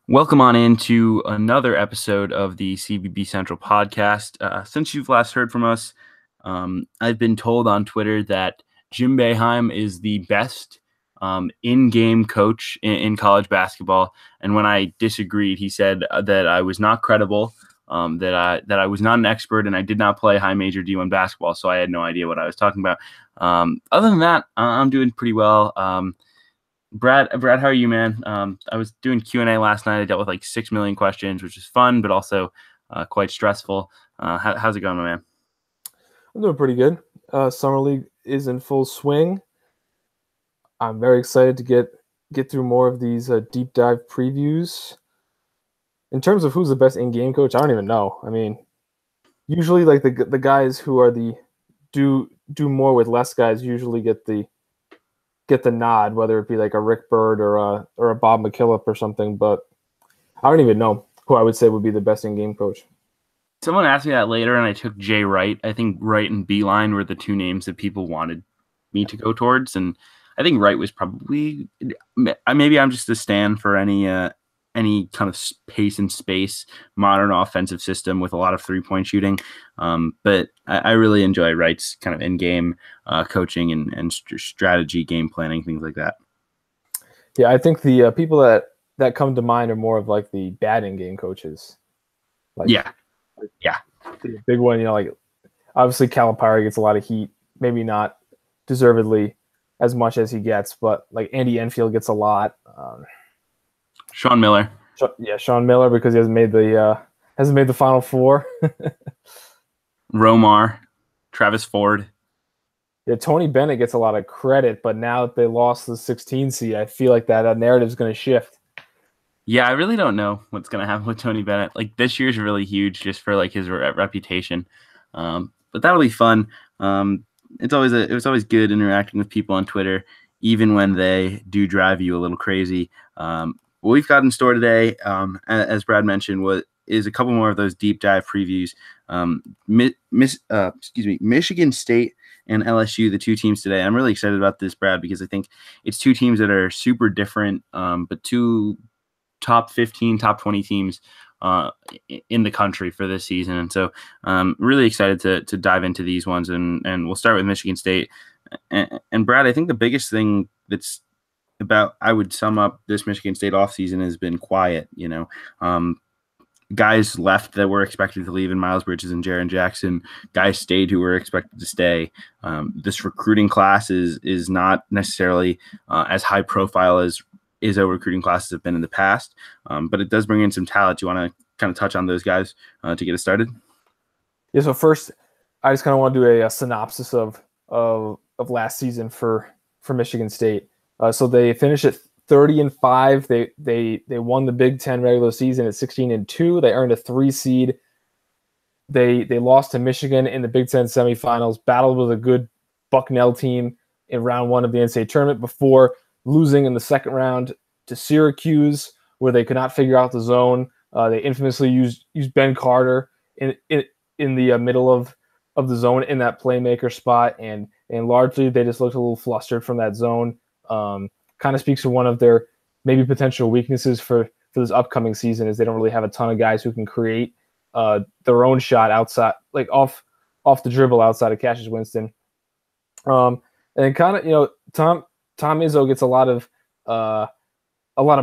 Welcome on into another episode of the CBB Central podcast. Since you've last heard from us, I've been told on Twitter that Jim Boeheim is the best in-game coach in college basketball. And when I disagreed, he said that I was not credible, that I was not an expert, and I did not play high major D1 basketball, so I had no idea what I was talking about. Other than that, I'm doing pretty well. Brad, how are you, man? I was doing Q&A last night. I dealt with like 6 million questions, which is fun, but also quite stressful. How's it going, my man? I'm doing pretty good. Summer League is in full swing. I'm very excited to get through more of these deep dive previews. In terms of who's the best in-game coach, I don't even know. I mean, usually like the guys who are the do more with less guys usually get the nod, whether it be like a Rick Bird or a Bob McKillop or something. But I don't even know who I would say would be the best in-game coach. Someone asked me that later, and I took Jay Wright. I think Wright and Beeline were the two names that people wanted me to go towards, and I think Wright was probably maybe I'm just a stand for any kind of pace and space modern offensive system with a lot of 3-point shooting. But I really enjoy Wright's kind of in-game coaching and strategy, game planning, things like that. Yeah, I think the people that come to mind are more of like the bad in-game coaches. Like, yeah. The big one, like obviously Calipari gets a lot of heat, maybe not deservedly as much as he gets, but like Andy Enfield gets a lot. Sean Miller. Sean Miller, because he hasn't made the Final Four. Romar, Travis Ford. Yeah, Tony Bennett gets a lot of credit, but now that they lost the 16 seed, I feel like that narrative is going to shift. Yeah, I really don't know what's going to happen with Tony Bennett. Like, this year's really huge just for like his reputation. But that'll be fun. It was always good interacting with people on Twitter, even when they do drive you a little crazy. What we've got in store today, as Brad mentioned, is a couple more of those deep dive previews. Michigan State and LSU, the two teams today. I'm really excited about this, Brad, because I think it's two teams that are super different, but two top 15, top 20 teams in the country for this season. And so really excited to dive into these ones. And we'll start with Michigan State. And Brad, I think the biggest thing that's I would sum up this Michigan State offseason has been quiet. Guys left that were expected to leave in Miles Bridges and Jaren Jackson. Guys stayed who were expected to stay. This recruiting class is not necessarily as high profile as ISO recruiting classes have been in the past, but it does bring in some talent. Do you want to kind of touch on those guys to get us started? Yeah, so first, I just kind of want to do a synopsis of last season for Michigan State. So they finished at 30-5. They won the Big Ten regular season at 16-2. They earned a 3 seed. They lost to Michigan in the Big Ten semifinals, battled with a good Bucknell team in round 1 of the NCAA tournament before losing in the second round to Syracuse, where they could not figure out the zone. They infamously used Ben Carter in the middle of the zone in that playmaker spot, and largely they just looked a little flustered from that zone. Kind of speaks to one of their maybe potential weaknesses for this upcoming season, is they don't really have a ton of guys who can create their own shot outside, like off the dribble outside of Cassius Winston. And kind of, Tom Izzo gets a lot of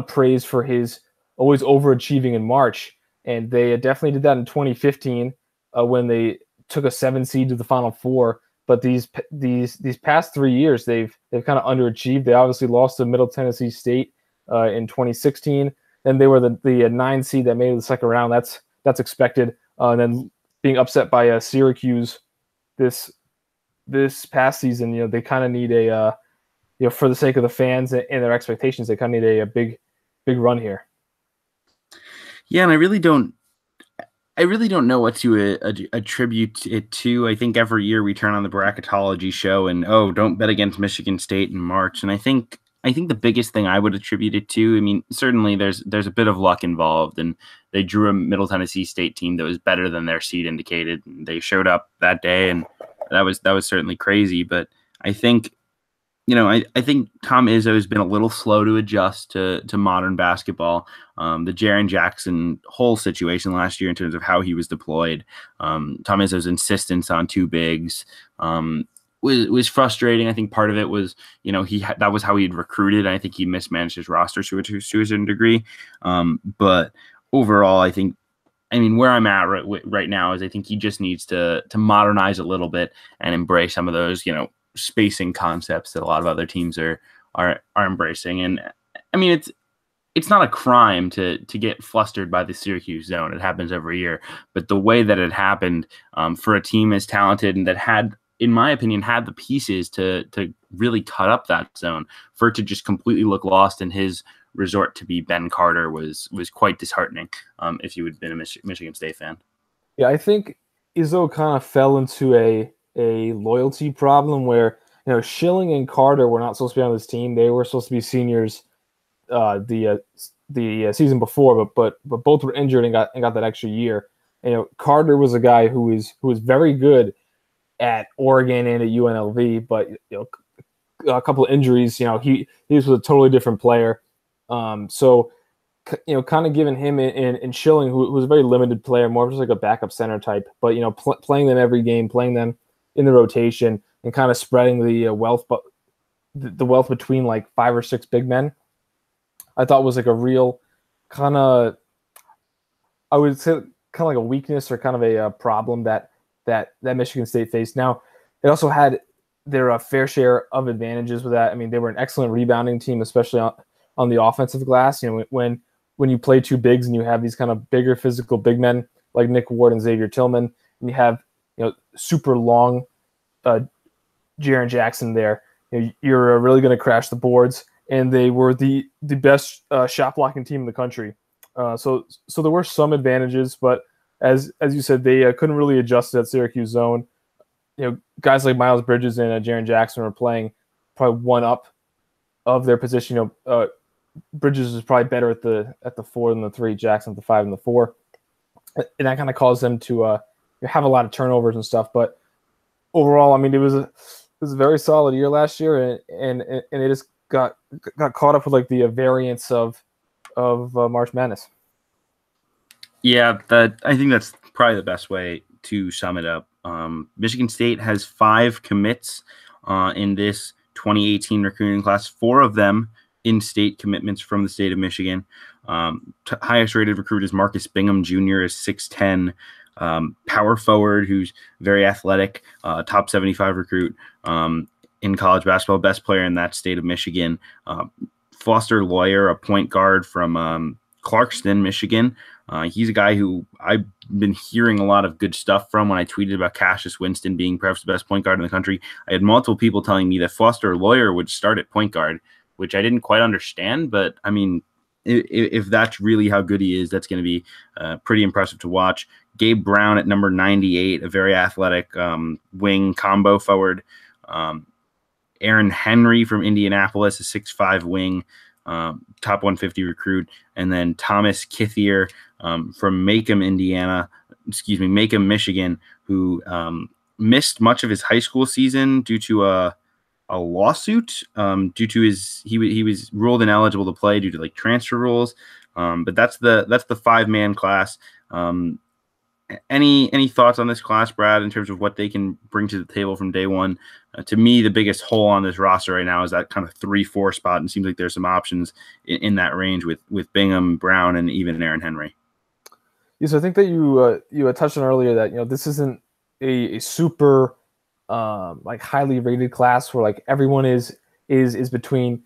praise for his always overachieving in March, and they definitely did that in 2015 when they took a 7 seed to the Final Four. But these past 3 years, they've kind of underachieved. They obviously lost to Middle Tennessee State in 2016, and they were the 9 seed that made it the second round. That's expected. And then being upset by Syracuse this past season, they kind of need for the sake of the fans and their expectations, they kind of need a big run here. Yeah, and I really don't know what to attribute it to. I think every year we turn on the bracketology show and don't bet against Michigan State in March. And I think the biggest thing I would attribute it to, I mean, certainly there's a bit of luck involved, and they drew a Middle Tennessee State team that was better than their seed indicated. They showed up that day, and that was certainly crazy. But I think I think Tom Izzo has been a little slow to adjust to modern basketball. The Jaren Jackson whole situation last year in terms of how he was deployed, Tom Izzo's insistence on two bigs was frustrating. I think part of it was, that was how he'd recruited. I think he mismanaged his roster to a certain degree. But overall, where I'm at right now is I think he just needs to modernize a little bit and embrace some of those, spacing concepts that a lot of other teams are embracing. And it's not a crime to get flustered by the Syracuse zone. It happens every year, but the way that it happened for a team as talented and that had, in my opinion, had the pieces to really cut up that zone, for it to just completely look lost in his resort to be Ben Carter was quite disheartening. If you had been a Michigan State fan. Yeah, I think Izzo kind of fell into a loyalty problem where Schilling and Carter were not supposed to be on this team. They were supposed to be seniors the season before, but both were injured and got that extra year. And, Carter was a guy who was very good at Oregon and at UNLV, but a couple of injuries, he was a totally different player. So kind of giving him and Schilling, who was a very limited player, more just like a backup center type, but playing them every game, playing them in the rotation, and kind of spreading the wealth, but the wealth between like 5 or 6 big men, I thought was like a real kind of, I would say, kind of like a weakness or kind of a problem that Michigan State faced. Now, it also had their fair share of advantages with that. I mean, they were an excellent rebounding team, especially on the offensive glass. When you play two bigs and you have these kind of bigger physical big men like Nick Ward and Xavier Tillman, and you have super long Jaren Jackson there, you're really going to crash the boards. And they were the best shot blocking team in the country. So there were some advantages, but as you said, they couldn't really adjust to that Syracuse zone. Guys like Miles Bridges and Jaren Jackson were playing probably one up of their position. Bridges is probably better at the 4 than the 3, Jackson at the 5 and the 4, and that kind of caused them to have a lot of turnovers and stuff. But overall, it was a very solid year last year, and it just got caught up with like the variance of March Madness. Yeah, I think that's probably the best way to sum it up. Michigan State has 5 commits in this 2018 recruiting class. 4 of them in-state commitments from the state of Michigan. Highest rated recruit is Marcus Bingham Jr. is 6'10", power forward who's very athletic, top 75 recruit in college basketball, best player in that state of Michigan. Foster Lawyer, a point guard from Clarkston, Michigan. He's a guy who I've been hearing a lot of good stuff from. When I tweeted about Cassius Winston being perhaps the best point guard in the country, I had multiple people telling me that Foster Lawyer would start at point guard, which I didn't quite understand. But if that's really how good he is, that's going to be pretty impressive to watch. Gabe Brown at number 98, a very athletic wing combo forward. Aaron Henry from Indianapolis, a 6'5" wing, top 150 recruit. And then Thomas Kithier from Macomb, Michigan, who missed much of his high school season due to a lawsuit, due to he was ruled ineligible to play due to like transfer rules. But that's the 5-man class. Any thoughts on this class, Brad, in terms of what they can bring to the table from day one? To me, the biggest hole on this roster right now is that kind of 3-4 spot, and it seems like there's some options in that range with Bingham, Brown, and even Aaron Henry. Yeah, so I think that you had touched on earlier that this isn't a super like highly rated class where like everyone is between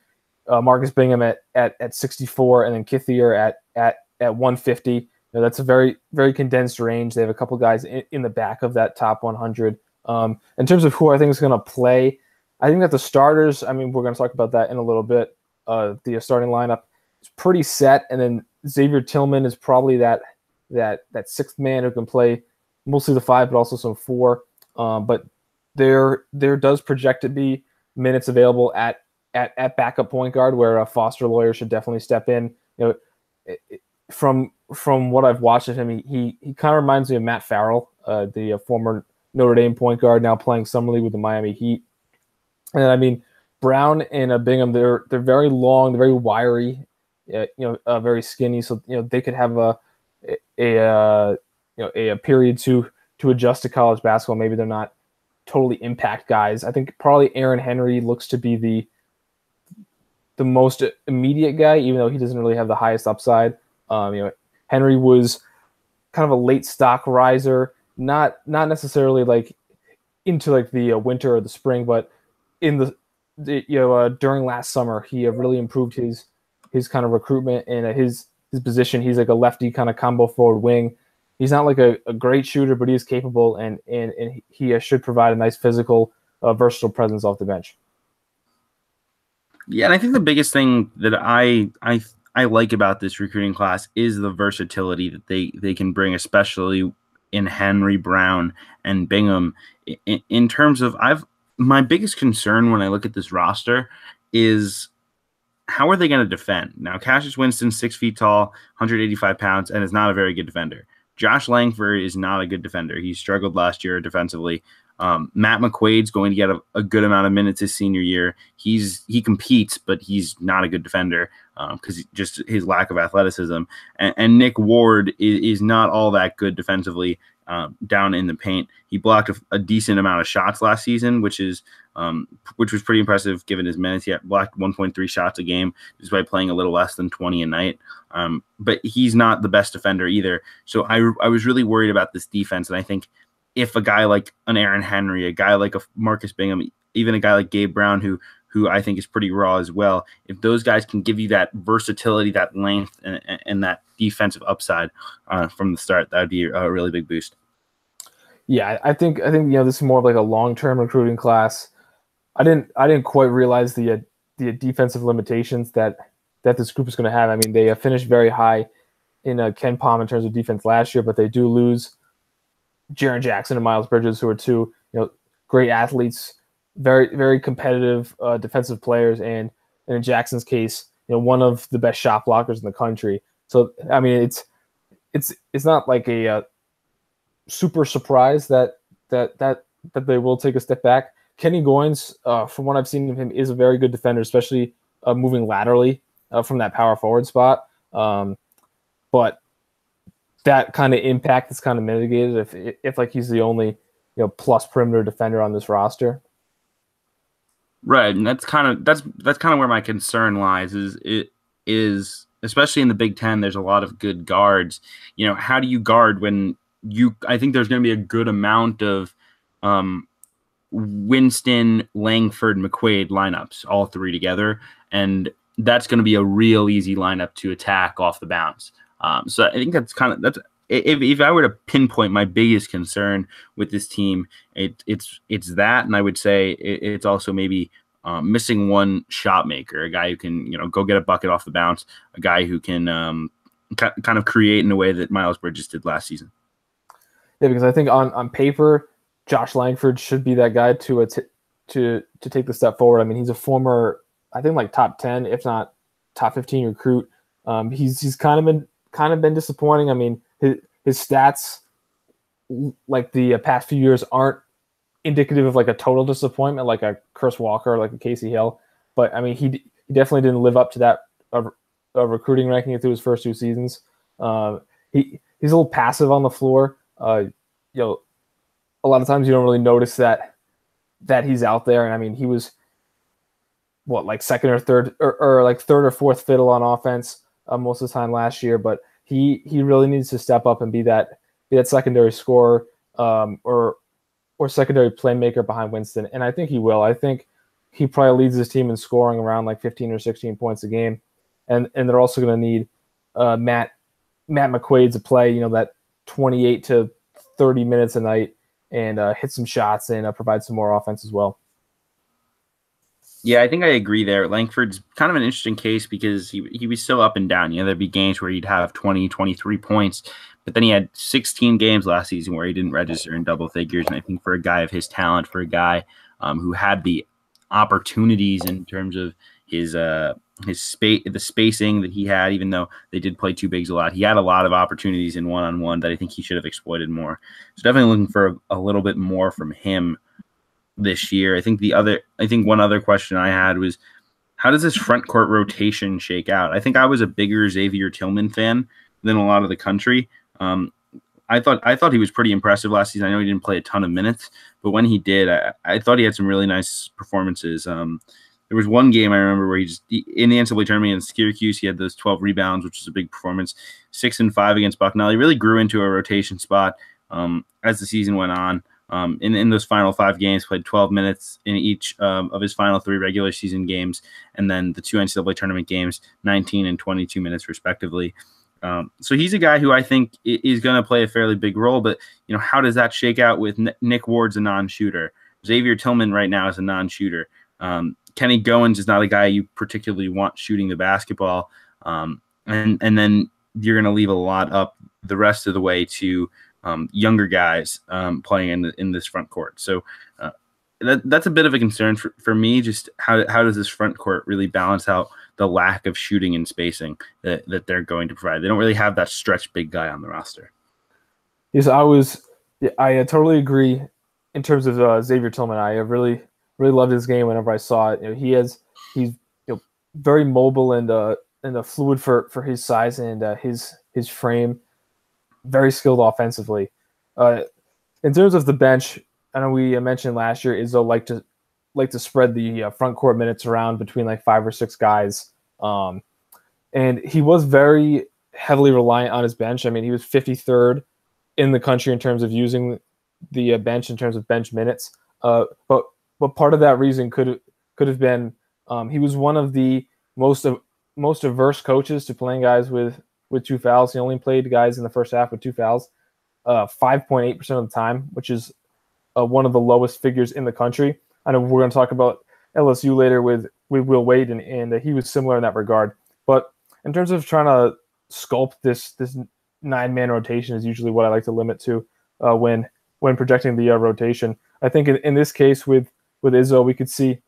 Marcus Bingham at 64 and then Kithier at 150. That's a very, very condensed range. They have a couple guys in the back of that top 100. In terms of who I think is going to play, I think that the starters, we're going to talk about that in a little bit. The starting lineup is pretty set, and then Xavier Tillman is probably that 6th man who can play mostly the 5, but also some 4. But there does project to be minutes available at backup point guard, where a Foster Lawyer should definitely step in. From what I've watched of him, he kind of reminds me of Matt Farrell, the former Notre Dame point guard, now playing summer league with the Miami Heat. And Brown and Bingham, they're very long, they're very wiry, very skinny. So they could have a period to adjust to college basketball. Maybe they're not totally impact guys. I think probably Aaron Henry looks to be the most immediate guy, even though he doesn't really have the highest upside. Henry was kind of a late stock riser, not necessarily like into like the winter or the spring, but in during last summer, he really improved his kind of recruitment and his position. He's like a lefty kind of combo forward wing. He's not like a great shooter, but he is capable, and he should provide a nice physical, versatile presence off the bench. Yeah, and I think the biggest thing that I like about this recruiting class is the versatility that they can bring, especially in Henry, Brown, and Bingham. In terms of, my biggest concern when I look at this roster is how are they going to defend? Now, Cassius Winston's 6 feet tall, 185 pounds, and is not a very good defender. Josh Langford is not a good defender. He struggled last year defensively. Matt McQuaid's going to get a good amount of minutes his senior year. He competes, but he's not a good defender because just his lack of athleticism. And Nick Ward is not all that good defensively down in the paint. He blocked a decent amount of shots last season, which was pretty impressive given his minutes. He blocked 1.3 shots a game despite playing a little less than 20 a night. But he's not the best defender either. So I was really worried about this defense, and I think if a guy like an Aaron Henry, a guy like a Marcus Bingham, even a guy like Gabe Brown, who I think is pretty raw as well, if those guys can give you that versatility, that length, and that defensive upside from the start, that would be a really big boost. Yeah, I think this is more of like a long-term recruiting class. I didn't quite realize the defensive limitations that this group is going to have. I mean, they finished very high in Ken Palm in terms of defense last year, but they do lose Jaren Jackson and Miles Bridges, who are two great athletes, very very competitive defensive players, and in Jackson's case, one of the best shot blockers in the country. So I mean, it's not like a super surprise that they will take a step back. Kenny Goins, from what I've seen of him, is a very good defender, especially moving laterally from that power forward spot. But that kind of impact is kind of mitigated if like he's the only plus perimeter defender on this roster. Right, and that's kind of where my concern lies. Is especially in the Big Ten, there's a lot of good guards. How do you guard when I think there's going to be a good amount of Winston, Langford, McQuaid lineups, all three together, and that's going to be a real easy lineup to attack off the bounce. So I think that's if I were to pinpoint my biggest concern with this team, it's that, and I would say it's also maybe missing one shot maker, a guy who can go get a bucket off the bounce, a guy who can kind of create in a way that Miles Bridges did last season. Yeah, because I think on paper, Josh Langford should be that guy to take the step forward. I mean, he's a former, I think, like top 10, if not top 15 recruit. He's kind of been disappointing. I mean, his stats, like the past few years, aren't indicative of like a total disappointment, like a Chris Walker or like a Casey Hill. But I mean, he definitely didn't live up to that recruiting ranking through his first 2 seasons. He's a little passive on the floor. A lot of times you don't really notice that he's out there. And I mean, he was like second or third or like third or fourth fiddle on offense most of the time last year, but he really needs to step up and be that secondary scorer or secondary playmaker behind Winston. And I think he will. I think he probably leads his team in scoring around like 15 or 16 points a game. And they're also going to need Matt McQuaid to play, that 28 to 30 minutes a night and hit some shots and provide some more offense as well. Yeah, I think I agree there. Langford's kind of an interesting case because he was so up and down. There'd be games where he'd have 20, 23 points, but then he had 16 games last season where he didn't register in double figures. And I think for a guy of his talent, for a guy who had the opportunities in terms of the spacing that he had, even though they did play two bigs a lot, he had a lot of opportunities in one-on-one that I think he should have exploited more. So definitely looking for a little bit more from him. this year. I think one other question I had was, how does this front court rotation shake out? I think I was a bigger Xavier Tillman fan than a lot of the country. I thought he was pretty impressive last season. I know he didn't play a ton of minutes, but when he did, I thought he had some really nice performances. There was one game I remember where in the NCAA tournament in Syracuse, he had those 12 rebounds, which was a big performance. 6 and 5 against Bucknell. He really grew into a rotation spot as the season went on. In those final 5 games, played 12 minutes in each of his final 3 regular season games, and then the 2 NCAA tournament games, 19 and 22 minutes respectively. So he's a guy who I think is going to play a fairly big role, but how does that shake out with Nick Ward's a non-shooter? Xavier Tillman right now is a non-shooter. Kenny Goins is not a guy you particularly want shooting the basketball. And then you're going to leave a lot up the rest of the way to younger guys playing in this front court. So that's a bit of a concern for me. Just how does this front court really balance out the lack of shooting and spacing that they're going to provide? They don't really have that stretch big guy on the roster. Yes, I totally agree in terms of Xavier Tillman. I really loved his game whenever I saw it. He's very mobile and fluid for his size and his frame. Very skilled offensively. In terms of the bench, I know we mentioned last year Izzo like to spread the front court minutes around between like 5 or 6 guys, and he was very heavily reliant on his bench. I mean, he was 53rd in the country in terms of using the bench in terms of bench minutes. But part of that reason could have been he was one of the most averse coaches to playing guys with 2 fouls. He only played guys in the first half with 2 fouls, 5.8% of the time, which is one of the lowest figures in the country. I know we're going to talk about LSU later with Will Wade, and he was similar in that regard. But in terms of trying to sculpt this 9-man rotation is usually what I like to limit to when projecting the rotation. I think in this case with Izzo, we could see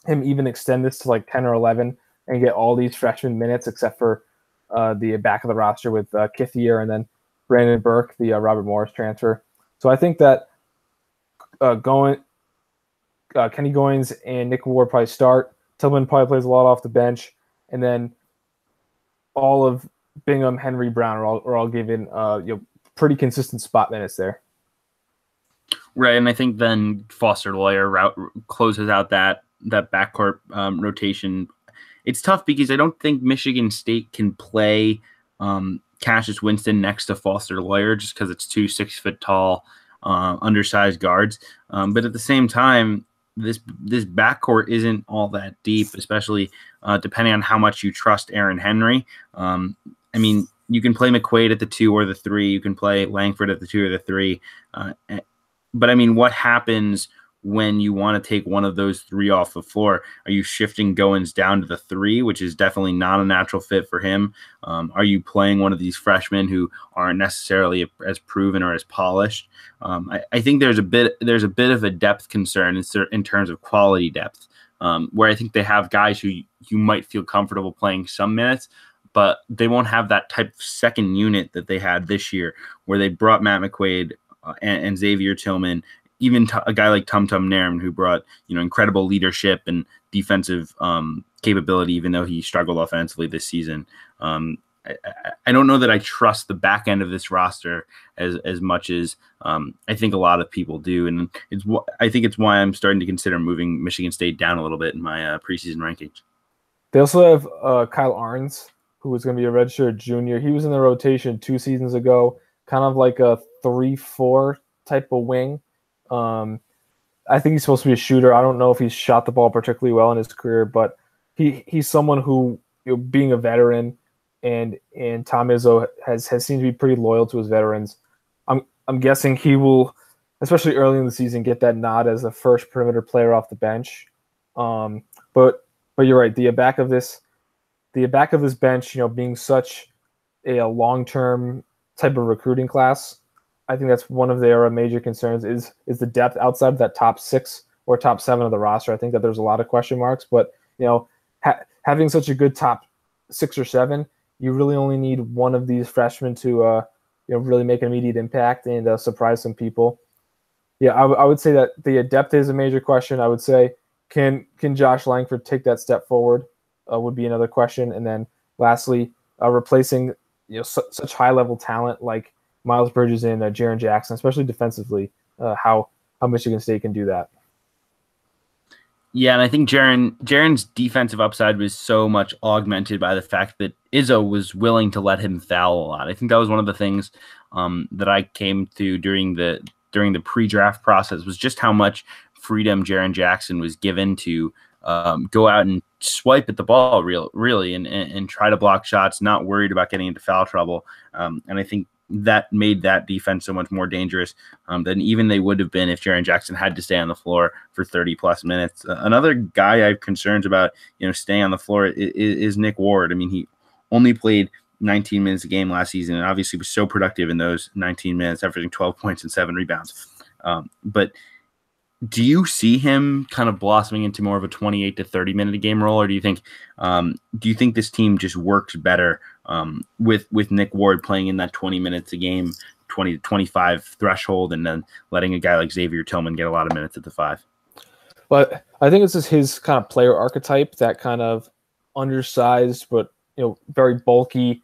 him even extend this to like 10 or 11 and get all these freshman minutes except for the back of the roster with Kithier and then Brandon Burke, the Robert Morris transfer. So I think that Kenny Goins and Nick Ward probably start. Tillman probably plays a lot off the bench, and then all of Bingham, Henry, Brown are all given pretty consistent spot minutes there. Right, and I think then Foster Lawyer closes out that backcourt rotation. It's tough because I don't think Michigan State can play Cassius Winston next to Foster Lawyer just because it's 2 6-foot-tall, undersized guards. But at the same time, this backcourt isn't all that deep, especially depending on how much you trust Aaron Henry. I mean, you can play McQuaid at the 2 or the 3. You can play Langford at the 2 or the 3. But I mean, what happens when you want to take one of those 3 off the floor? Are you shifting Goins down to the 3, which is definitely not a natural fit for him? Are you playing one of these freshmen who aren't necessarily as proven or as polished? I think there's a bit of a depth concern in terms of quality depth, where I think they have guys who you might feel comfortable playing some minutes, but they won't have that type of second unit that they had this year, where they brought Matt McQuaid and Xavier Tillman, even a guy like Tum Tum Nairn, who brought incredible leadership and defensive capability, even though he struggled offensively this season. I don't know that I trust the back end of this roster as much as I think a lot of people do, and I think it's why I'm starting to consider moving Michigan State down a little bit in my preseason rankings. They also have Kyle Arns, who was going to be a redshirt junior. He was in the rotation 2 seasons ago, kind of like a 3-4 type of wing. I think he's supposed to be a shooter. I don't know if he's shot the ball particularly well in his career, but he's someone who, being a veteran, and Tom Izzo has seemed to be pretty loyal to his veterans. I'm guessing he will, especially early in the season, get that nod as the first perimeter player off the bench. But you're right. The back of this bench, being such a long-term type of recruiting class, I think that's one of their major concerns is the depth outside of that top 6 or top 7 of the roster. I think that there's a lot of question marks, but having such a good top 6 or 7, you really only need one of these freshmen to really make an immediate impact and surprise some people. Yeah, I would say that the depth is a major question. I would say can Josh Langford take that step forward would be another question. And then lastly, replacing such high level talent like Miles Bridges and Jaren Jackson, especially defensively, how Michigan State can do that. Yeah, and I think Jaren's defensive upside was so much augmented by the fact that Izzo was willing to let him foul a lot. I think that was one of the things that I came to during the pre-draft process was just how much freedom Jaren Jackson was given to go out and swipe at the ball really and try to block shots, not worried about getting into foul trouble. And I think that made that defense so much more dangerous than even they would have been if Jaren Jackson had to stay on the floor for 30 plus minutes. Another guy I have concerns about, staying on the floor is Nick Ward. I mean, he only played 19 minutes a game last season and obviously was so productive in those 19 minutes, averaging 12 points and 7 rebounds. But do you see him kind of blossoming into more of a 28 to 30 minute a game role, or do you think this team just works better with Nick Ward playing in that 20 minutes a game, 20 to 25 threshold, and then letting a guy like Xavier Tillman get a lot of minutes at the 5? But I think this is his kind of player archetype, that kind of undersized but very bulky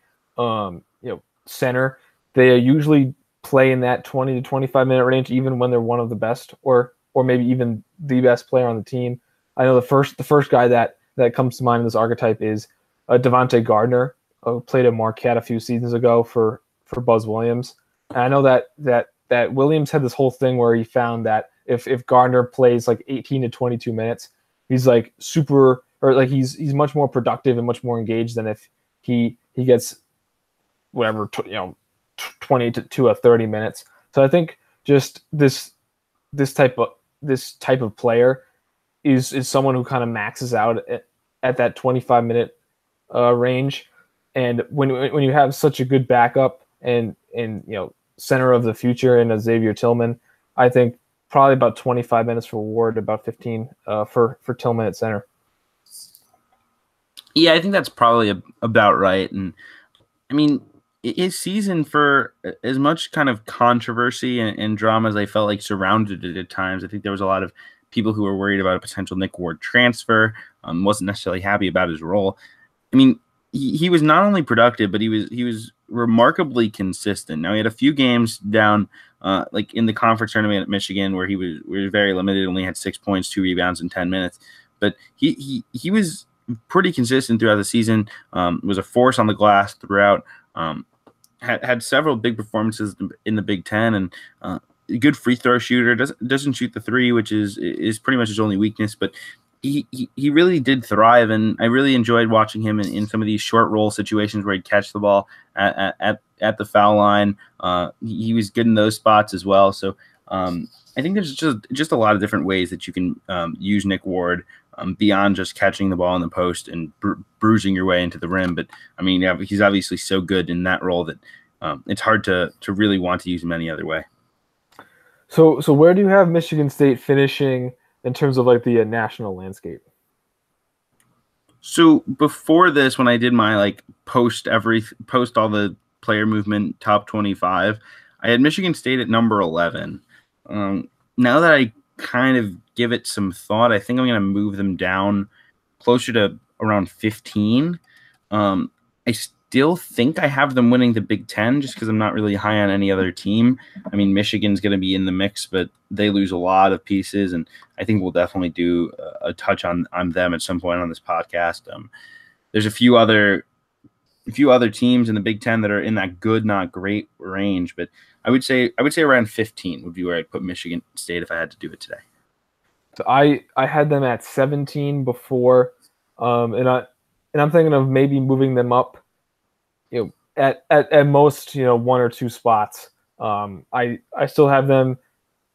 center. They usually play in that 20 to 25 minute range, even when they're one of the best, or maybe even the best player on the team. I know the first guy that comes to mind in this archetype is Devontae Gardner, who played at Marquette a few seasons ago for Buzz Williams. And I know that Williams had this whole thing where he found that if Gardner plays like 18 to 22 minutes, he's like he's much more productive and much more engaged than if he gets whatever 20 to 30 minutes. So I think just this type of player is someone who kind of maxes out at that 25 minute range. And when you have such a good backup and center of the future in Xavier Tillman, I think probably about 25 minutes for Ward, about 15 for Tillman at center. Yeah, I think that's probably about right. And I mean, his season, for as much kind of controversy and drama as I felt like surrounded it at times, I think there was a lot of people who were worried about a potential Nick Ward transfer, wasn't necessarily happy about his role. I mean, he was not only productive, but he was remarkably consistent. Now, he had a few games down, like in the conference tournament at Michigan, where he was very limited, only had 6 points, 2 rebounds in 10 minutes. But he was pretty consistent throughout the season, was a force on the glass throughout, had several big performances in the Big Ten, and a good free throw shooter. Doesn't shoot the three, which is pretty much his only weakness, but he really did thrive, and I really enjoyed watching him in some of these short roll situations where he'd catch the ball at the foul line. He was good in those spots as well. So I think there's just a lot of different ways that you can use Nick Ward beyond just catching the ball in the post and bruising your way into the rim. But I mean, yeah, he's obviously so good in that role that it's hard to really want to use him any other way. So where do you have Michigan State finishing in terms of like the national landscape? So before this, when I did my post all the player movement top 25, I had Michigan State at number 11. Now that I kind of give it some thought, I think I'm going to move them down closer to around 15. I still think I have them winning the Big Ten just because I'm not really high on any other team. I mean, Michigan's going to be in the mix, but they lose a lot of pieces, and I think we'll definitely do a touch on them at some point on this podcast. There's a few other teams in the Big Ten that are in that good, not great range, but I would say around 15 would be where I'd put Michigan State if I had to do it today. So I had them at 17 before, and I'm thinking of maybe moving them up, at most, 1 or 2 spots. I still have them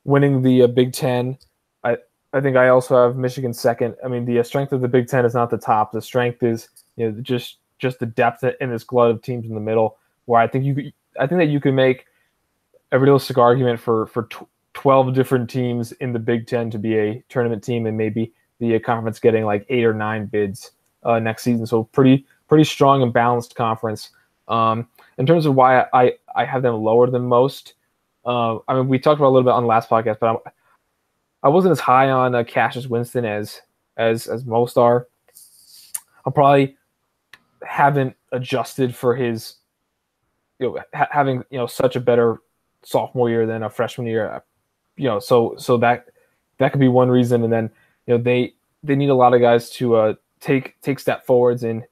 winning the Big Ten. I think I also have Michigan second. I mean, the strength of the Big Ten is not the top. The strength is just the depth in this glut of teams in the middle. Where I think that you can make a realistic argument for 12 different teams in the Big Ten to be a tournament team, and maybe the conference getting like 8 or 9 bids next season. So pretty strong and balanced conference. In terms of why I have them lower than most, I mean, we talked about it a little bit on the last podcast, but I wasn't as high on Cassius Winston as most are. I probably haven't adjusted for his, having such a better sophomore year than a freshman year. So that could be one reason. And then they need a lot of guys to take step forwards in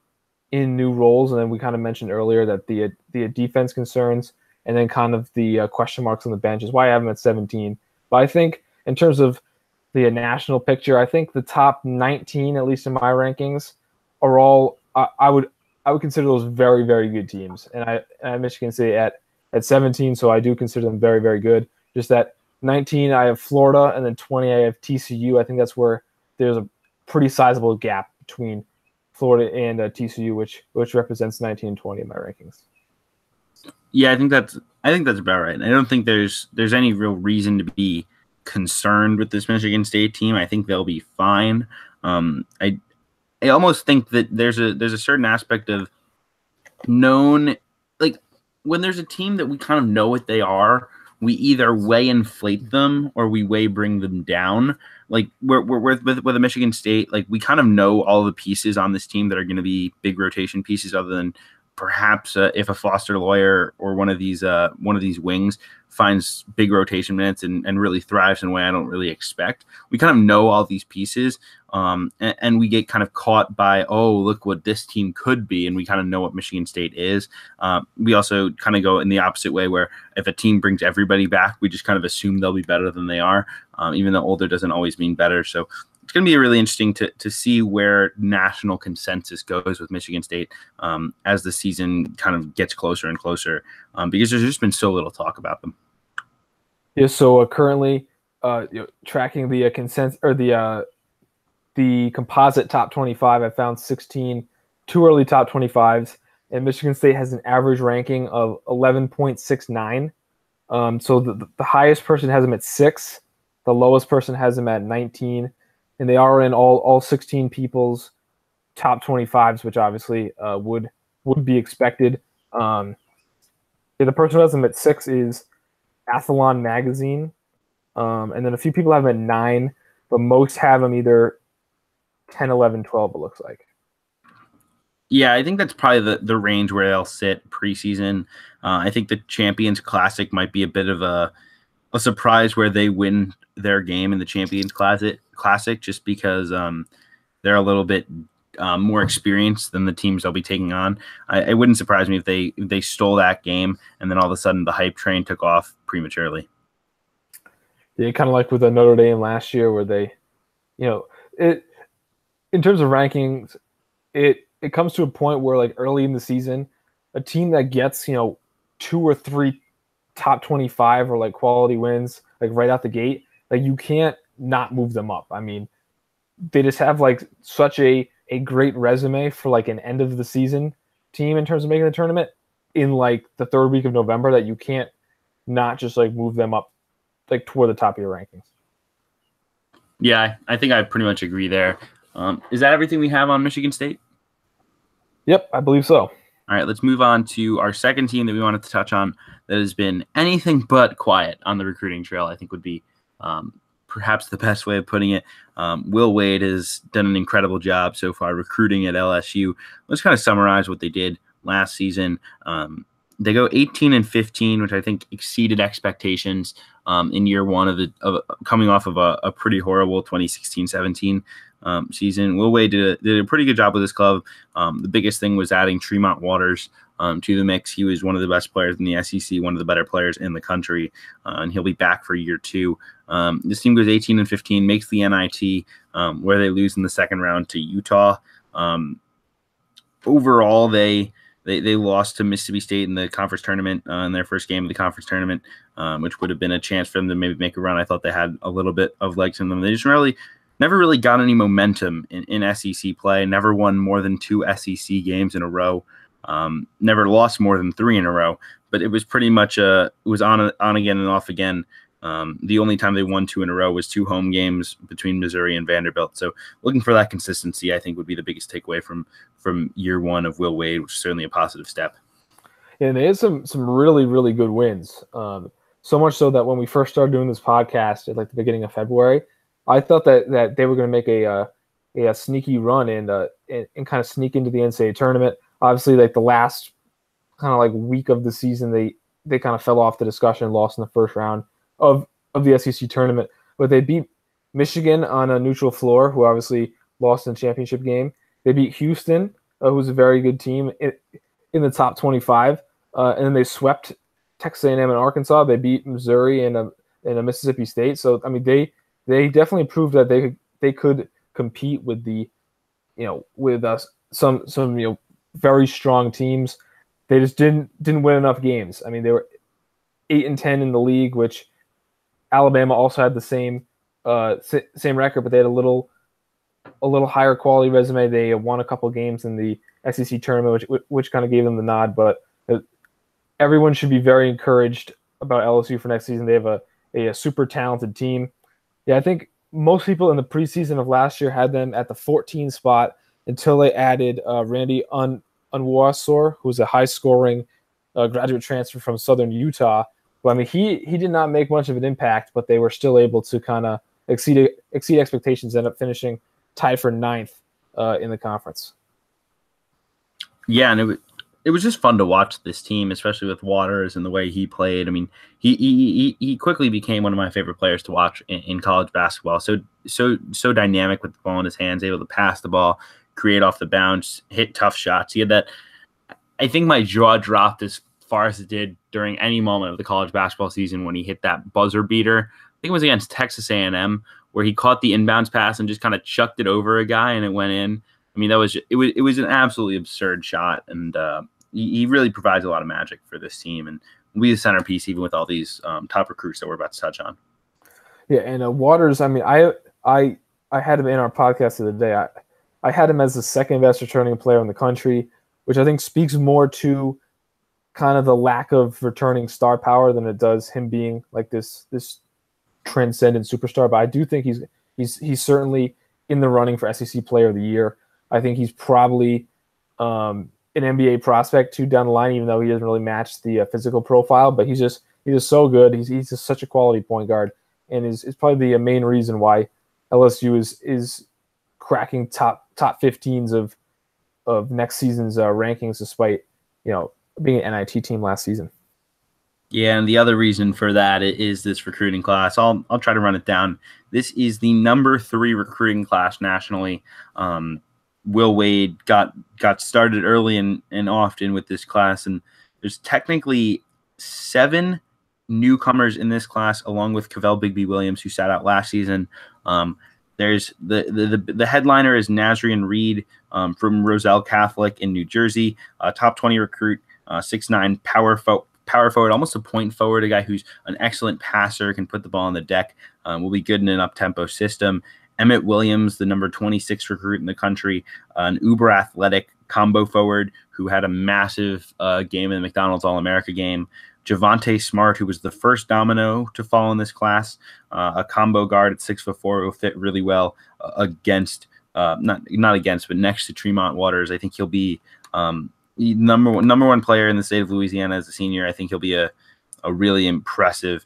new roles. And then we kind of mentioned earlier that the defense concerns and then kind of the question marks on the bench is why I have him at 17. But I think in terms of the national picture, I think the top 19, at least in my rankings, are all I would consider those very, very good teams. And I have Michigan State at 17, so I do consider them very, very good. Just that 19, I have Florida, and then 20, I have TCU. I think that's where there's a pretty sizable gap between Florida and TCU, which represents 19 and 20 in my rankings. Yeah, I think that's about right. I don't think there's any real reason to be concerned with this Michigan State team. I think they'll be fine. I almost think that there's a certain aspect of known, like when there's a team that we kind of know what they are, we either way inflate them or we way bring them down. Like we're with a Michigan State, like we kind of know all the pieces on this team that are going to be big rotation pieces, other than perhaps if a Foster Lawyer or one of these wings finds big rotation minutes and really thrives in a way I don't really expect. We kind of know all these pieces, and we get kind of caught by, oh, look what this team could be, and we kind of know what Michigan State is. We also kind of go in the opposite way, where if a team brings everybody back, we just kind of assume they'll be better than they are, even though older doesn't always mean better. So it's going to be really interesting to see where national consensus goes with Michigan State as the season kind of gets closer and closer, because there's just been so little talk about them. Yeah. So currently, tracking the consensus or the composite top 25, I found 16 two early top 25s, and Michigan State has an average ranking of 11.69. So the highest person has them at 6, the lowest person has them at 19. And they are in all 16 people's top 25s, which obviously would be expected. The person who has them at 6 is Athlon Magazine. And then a few people have them at 9, but most have them either 10, 11, 12, it looks like. Yeah, I think that's probably the range where they'll sit preseason. I think the Champions Classic might be a bit of a surprise where they win their game in the Champions Classic just because they're a little bit more experienced than the teams they'll be taking on. It wouldn't surprise me if they stole that game and then all of a sudden the hype train took off prematurely. Yeah, kind of like with the Notre Dame last year where they, in terms of rankings, it comes to a point where like early in the season, a team that gets, 2 or 3 top 25 or like quality wins, like right out the gate, like you can't not move them up. I mean, they just have like such a great resume for like an end of the season team in terms of making the tournament in like the 3rd week of November that you can't not just like move them up like toward the top of your rankings. Yeah, I think I pretty much agree there. Is that everything we have on Michigan State? Yep, I believe so. All right, let's move on to our second team that we wanted to touch on that has been anything but quiet on the recruiting trail, I think would be perhaps the best way of putting it. Will Wade has done an incredible job so far recruiting at LSU. Let's kind of summarize what they did last season. They go 18-15, which I think exceeded expectations in year one of coming off of a pretty horrible 2016-17 season. Will Wade did a pretty good job with this club. The biggest thing was adding Tremont Waters to the mix. He was one of the best players in the SEC, one of the better players in the country, and he'll be back for year 2. This team goes 18-15, makes the NIT, where they lose in the second round to Utah. Overall, they lost to Mississippi State in the conference tournament in their first game of the conference tournament, which would have been a chance for them to maybe make a run. I thought they had a little bit of legs in them. They just never really got any momentum in SEC play, never won more than 2 SEC games in a row, never lost more than 3 in a row, but it was pretty much it was on again and off again. The only time they won 2 in a row was 2 home games between Missouri and Vanderbilt. So looking for that consistency, I think, would be the biggest takeaway from year 1 of Will Wade, which is certainly a positive step. Yeah, and they had some really, really good wins. So much so that when we first started doing this podcast at like the beginning of February, I thought that they were going to make a sneaky run and kind of sneak into the NCAA tournament. Obviously, like the last kind of like week of the season, they kind of fell off the discussion, lost in the first round of the SEC tournament. But they beat Michigan on a neutral floor, who obviously lost in the championship game. They beat Houston, who's a very good team in the top 25, and then they swept Texas A&M and Arkansas. They beat Missouri and a Mississippi State. So I mean, they definitely proved that they could compete with with some very strong teams. They just didn't win enough games. I mean, they were 8-10 in the league, which Alabama also had the same record, but they had a little higher quality resume. They won a couple games in the SEC tournament, which kind of gave them the nod. But everyone should be very encouraged about LSU for next season. They have a super talented team. Yeah, I think most people in the preseason of last year had them at the 14 spot until they added Randy Unwasor, who's a high-scoring graduate transfer from Southern Utah. Well, I mean, he did not make much of an impact, but they were still able to kind of exceed expectations, end up finishing tied for 9th in the conference. Yeah, and it was just fun to watch this team, especially with Waters and the way he played. I mean, he quickly became one of my favorite players to watch in college basketball. So dynamic with the ball in his hands, able to pass the ball, create off the bounce, hit tough shots. He had that. I think my jaw dropped as far as it did during any moment of the college basketball season when he hit that buzzer beater. I think it was against Texas A&M, where he caught the inbounds pass and just kind of chucked it over a guy and it went in. I mean, it was an absolutely absurd shot, and he really provides a lot of magic for this team, and will be the centerpiece even with all these top recruits that we're about to touch on. Yeah, and Waters. I mean, I had him in our podcast the other day. I had him as the second best returning player in the country, which I think speaks more to kind of the lack of returning star power than it does him being like this transcendent superstar. But I do think he's certainly in the running for SEC Player of the Year. I think he's probably an NBA prospect too down the line, even though he doesn't really match the physical profile. But he's just so good. He's just such a quality point guard, and is probably the main reason why LSU is cracking top 15s of next season's rankings, despite being an NIT team last season. Yeah, and the other reason for that is this recruiting class. I'll try to run it down. This is the number 3 recruiting class nationally. Will Wade got started early and often with this class, and there's technically 7 newcomers in this class, along with Cavell Bigby Williams, who sat out last season. There's the headliner is Nazrian Reed from Roselle Catholic in New Jersey, top 20 recruit, 6'9", power forward, almost a point forward, a guy who's an excellent passer, can put the ball on the deck, will be good in an up-tempo system. Emmett Williams, the number 26 recruit in the country, an uber athletic combo forward who had a massive game in the McDonald's All-America game. Javante Smart, who was the first domino to fall in this class, a combo guard at 6'4", who will fit really well against, not against, but next to Tremont Waters. I think he'll be number one player in the state of Louisiana as a senior. I think he'll be a really impressive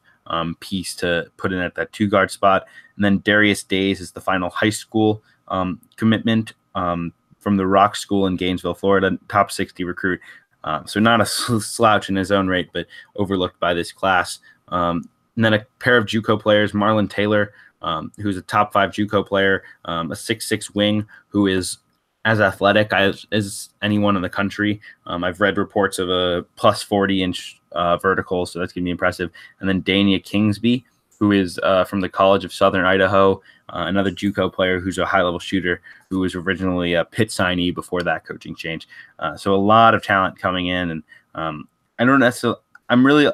piece to put in at that 2-guard spot. And then Darius Days is the final high school commitment from the Rock School in Gainesville, Florida, top 60 recruit. So not a slouch in his own right, but overlooked by this class. And then a pair of JUCO players, Marlon Taylor, who's a top 5 JUCO player, a 6'6" wing who is as athletic as anyone in the country. I've read reports of a plus 40-inch vertical, so that's going to be impressive. And then Dania Kingsby, who is from the College of Southern Idaho, another JUCO player who's a high-level shooter who was originally a Pitt signee before that coaching change. So a lot of talent coming in, and I don't necessarily. I'm really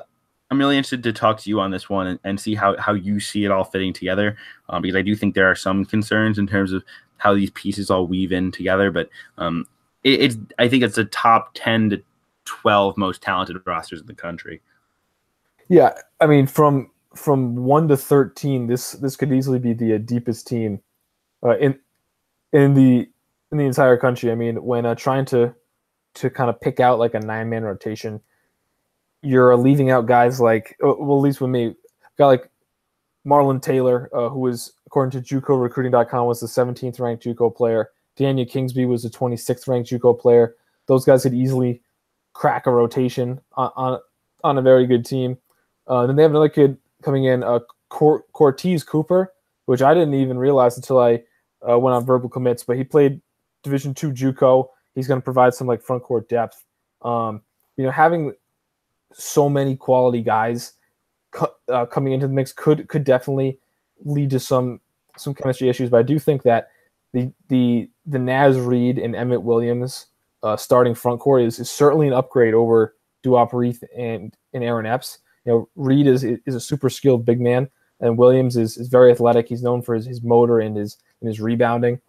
interested to talk to you on this one and see how you see it all fitting together, because I do think there are some concerns in terms of how these pieces all weave in together. But I think it's the top 10 to 12 most talented rosters in the country. Yeah, I mean, from 1 to 13, this could easily be the deepest team in the entire country. I mean, when trying to kind of pick out like a 9-man rotation, you're leaving out guys like, well, at least with me, a guy like Marlon Taylor, who was, according to JUCOrecruiting.com, was the 17th ranked JUCO player. Daniel Kingsby was the 26th ranked JUCO player. Those guys could easily crack a rotation on a very good team. Then they have another kid coming in, Cortez Cooper, which I didn't even realize until I went on verbal commits, but he played Division II JUCO. He's going to provide some like front court depth. Having so many quality guys coming into the mix could definitely lead to some chemistry issues, but I do think that the Naz Reid and Emmett Williams starting front court is certainly an upgrade over Duop Reith and Aaron Epps. Reid is a super skilled big man, and Williams is very athletic. He's known for his motor and his rebounding.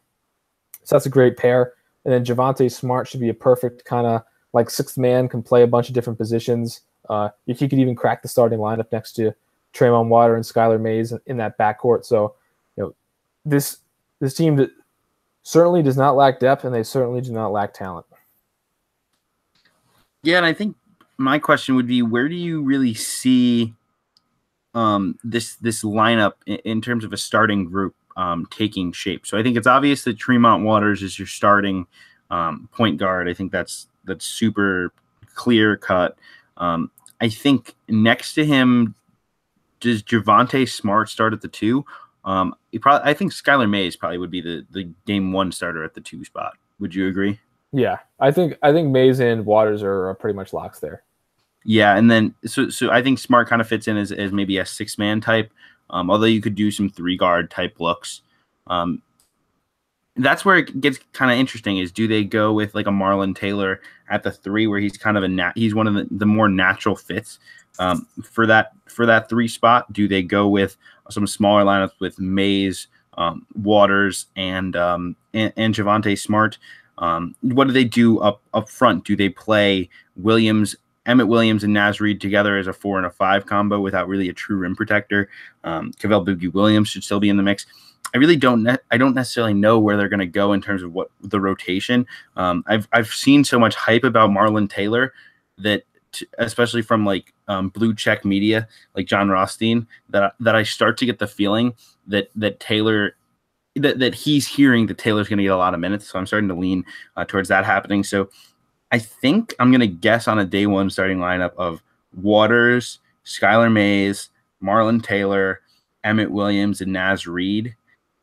So that's a great pair. And then Javonte Smart should be a perfect kind of like sixth man, can play a bunch of different positions. He could even crack the starting lineup next to Tremont Water and Skylar Mays in that backcourt. So, this team certainly does not lack depth, and they certainly do not lack talent. Yeah, and I think my question would be, where do you really see this lineup in terms of a starting group taking shape? So I think it's obvious that Tremont Waters is your starting point guard. I think that's super clear cut. I think next to him, does Javonte Smart start at the 2? I think Skylar Mays probably would be the game 1 starter at the 2 spot. Would you agree? Yeah, I think Mays and Waters are pretty much locks there. Yeah, and then so I think Smart kind of fits in as maybe a 6-man type, although you could do some 3-guard type looks. That's where it gets kind of interesting. Is do they go with like a Marlon Taylor at the 3, where he's kind of he's one of the more natural fits for that 3 spot? Do they go with some smaller lineups with Mays, Waters, and Javonte Smart? What do they do up front? Do they play Emmett Williams and Naz Reid together as a 4 and a 5 combo without really a true rim protector? Kavell Boogie Williams should still be in the mix. I really don't necessarily know where they're going to go in terms of what the rotation. I've seen so much hype about Marlon Taylor that especially from like blue check media like John Rothstein, that I start to get the feeling that Taylor that he's hearing that Taylor's going to get a lot of minutes. So I'm starting to lean towards that happening. So I think I'm going to guess on a day 1 starting lineup of Waters, Skylar Mays, Marlon Taylor, Emmett Williams, and Naz Reid.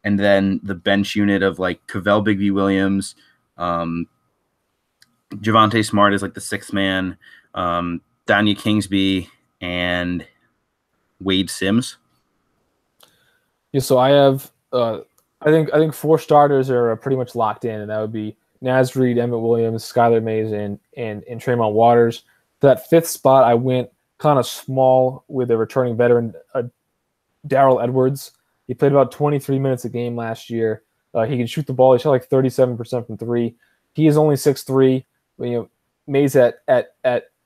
And then the bench unit of like Kavell Bigby Williams, Javonte Smart is like the 6th man, Danya Kingsby, and Wade Sims. Yeah, so I have I think 4 starters are pretty much locked in, and that would be Naz Reid, Emmett Williams, Skylar Mays, and Tremont Waters. For that 5th spot, I went kind of small with a returning veteran, Darrell Edwards. He played about 23 minutes a game last year. He can shoot the ball. He shot like 37% from 3. He is only 6'3". Mays at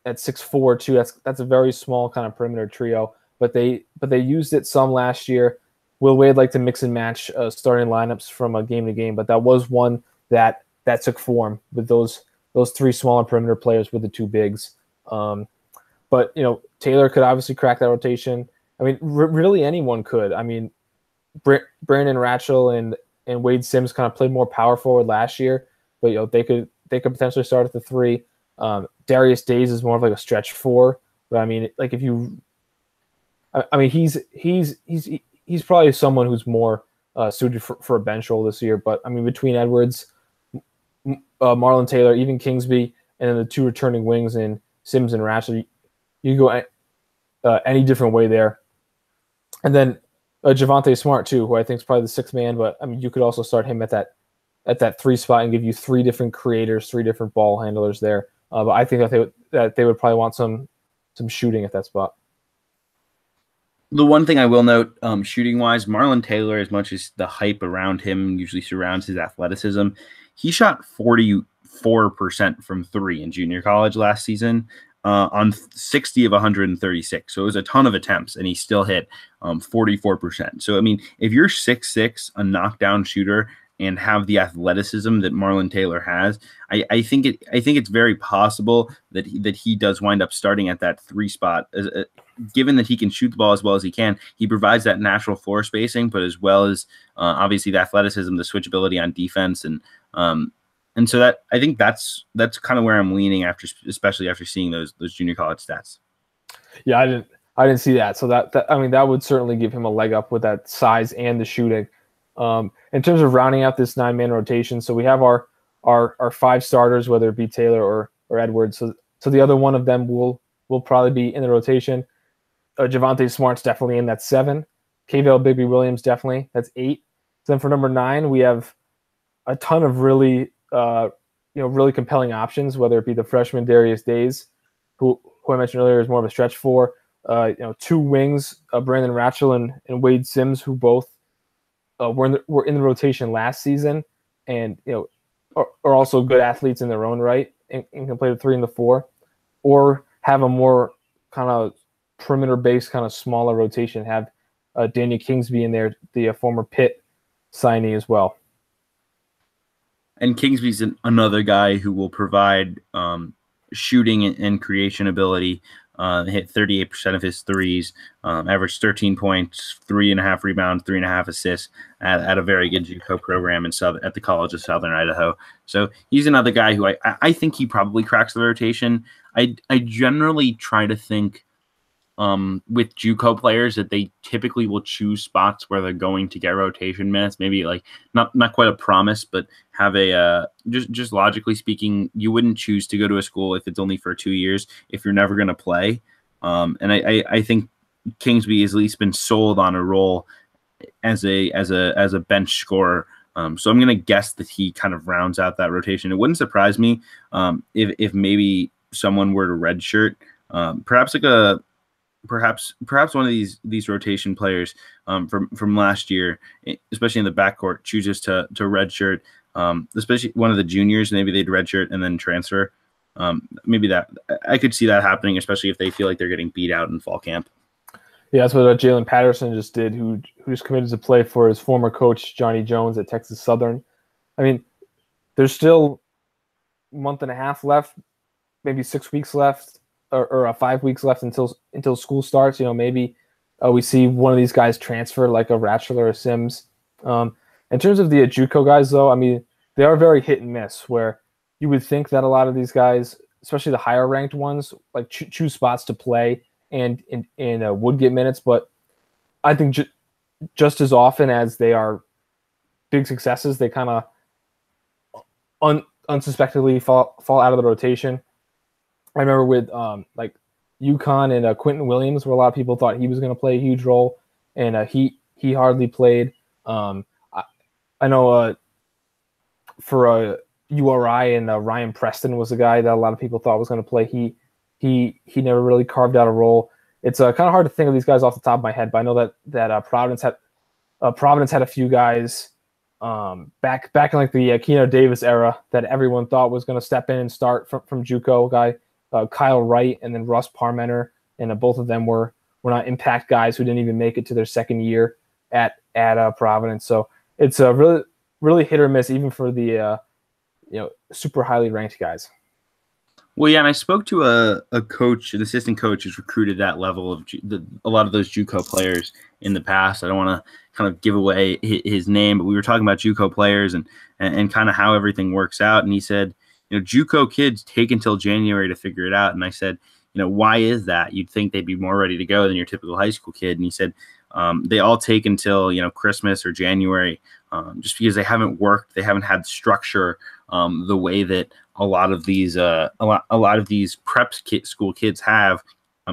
6'4" too. That's a very small kind of perimeter trio. But they used it some last year. Will Wade liked to mix and match starting lineups from a game to game, but that was one that took form with those 3 smaller perimeter players with the 2 bigs. But Taylor could obviously crack that rotation. I mean, really anyone could. I mean, Brandon Ratchell and Wade Sims kind of played more power forward last year, but they could potentially start at the 3. Darius Days is more of like a stretch 4, but I mean, like if you, I mean, he's probably someone who's more suited for a bench role this year. But I mean, between Edwards, Marlon Taylor, even Kingsby, and then the 2 returning wings in Sims and Ratchell, you go any different way there. And then Javonte Smart too, who I think is probably the 6th man, but I mean, you could also start him at that 3 spot and give you 3 different creators, 3 different ball handlers there. But I think that they would probably want some shooting at that spot. The one thing I will note, shooting wise, Marlon Taylor, as much as the hype around him usually surrounds his athleticism, he shot 44% from 3 in junior college last season. On 60 of 136. So it was a ton of attempts, and he still hit 44%. So, I mean, if you're 6'6", a knockdown shooter and have the athleticism that Marlon Taylor has, I think it's very possible that he does wind up starting at that 3 spot. Given that he can shoot the ball as well as he can, he provides that natural floor spacing, but as well as obviously the athleticism, the switchability on defense, and so that I think that's kind of where I'm leaning especially after seeing those junior college stats. Yeah, I didn't see that. So that would certainly give him a leg up with that size and the shooting. In terms of rounding out this 9-man rotation, so we have our 5 starters, whether it be Taylor or Edwards. So the other one of them will probably be in the rotation. Javonte Smart's definitely in. That's 7. Kavale Bigby Williams definitely. That's 8. So then for number 9, we have a ton of really really compelling options, whether it be the freshman Darius Days, who I mentioned earlier is more of a stretch 4. 2 wings, Brandon Ratchell and Wade Sims, who both were in the rotation last season, and are also good athletes in their own right and can play the 3 and the 4, or have a more kind of perimeter-based kind of smaller rotation. Have Daniel Kingsby in there, the former Pitt signee as well. And Kingsby's another guy who will provide shooting and creation ability. Hit 38% of his threes, averaged 13 points, 3.5 rebounds, 3.5 assists at a very good JUCO program at the College of Southern Idaho. So he's another guy who I think he probably cracks the rotation. I generally try to think with JUCO players that they typically will choose spots where they're going to get rotation minutes. Maybe like not quite a promise, but have a just logically speaking, you wouldn't choose to go to a school if it's only for 2 years if you're never going to play. And I think Kingsby has at least been sold on a role as a bench scorer. So I'm going to guess that he kind of rounds out that rotation. It wouldn't surprise me if maybe someone were to redshirt, perhaps one of these rotation players from last year, especially in the backcourt, chooses to redshirt, especially one of the juniors. Maybe they'd redshirt and then transfer. Maybe that I could see that happening, especially if they feel like they're getting beat out in fall camp. Yeah, that's what Jalen Patterson just did, who just committed to play for his former coach, Johnny Jones, at Texas Southern. I mean, there's still a month and a half left, maybe 6 weeks left, or 5 weeks left until school starts. Maybe we see one of these guys transfer, like a Ratchler or a Sims. In terms of the JUCO guys, though, I mean, they are very hit and miss, where you would think that a lot of these guys, especially the higher ranked ones, like choose spots to play and would get minutes. But I think just as often as they are big successes, they kind of unsuspectedly fall out of the rotation. I remember with like UConn and Quentin Williams, where a lot of people thought he was going to play a huge role, and he hardly played. I know for URI and Ryan Preston was a guy that a lot of people thought was going to play. He never really carved out a role. It's kind of hard to think of these guys off the top of my head, but I know that Providence had a few guys back in like the Keno Davis era that everyone thought was going to step in and start from JUCO. Guy Kyle Wright and then Russ Parmenter, and both of them were not impact guys who didn't even make it to their second year at Providence. So it's really really hit or miss, even for the super highly ranked guys. Well, yeah, and I spoke to a coach, an assistant coach who's recruited that level of a lot of those JUCO players in the past. I don't want to kind of give away his name, but we were talking about JUCO players and kind of how everything works out. And he said, JUCO kids take until January to figure it out. And I said, why is that? You'd think they'd be more ready to go than your typical high school kid. And he said, they all take until, Christmas or January, just because they haven't worked, they haven't had structure the way that a lot of these prep school kids have,